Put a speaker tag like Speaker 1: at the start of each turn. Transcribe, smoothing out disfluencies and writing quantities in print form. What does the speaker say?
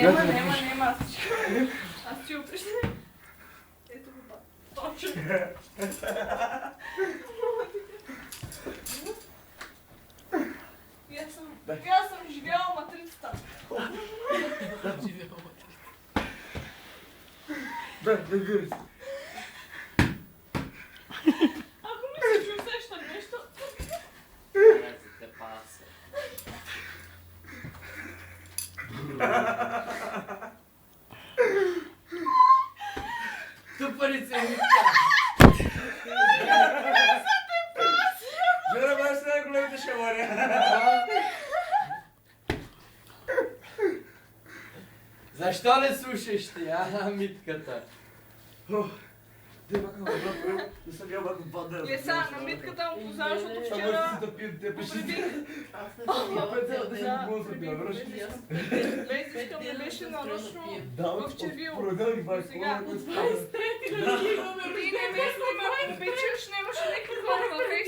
Speaker 1: Нема. Аз ти опреща. Ето го па. Точно. И аз съм живяла матрицата.
Speaker 2: Да, виж.
Speaker 1: Ако ми се че усеща нещо...
Speaker 3: Те пасе. Тупаница и митка.
Speaker 2: Жора, баш най-големите шамари.
Speaker 3: Защо не слушаш ти, митката?
Speaker 2: Те бака ме брат, не съм я бака падна.
Speaker 1: Леса, на митката му познаваш, защото вчера... Лесичка ми беше нарочно в червило. Сега, 23-ти да ги имаме. Ти не ме снима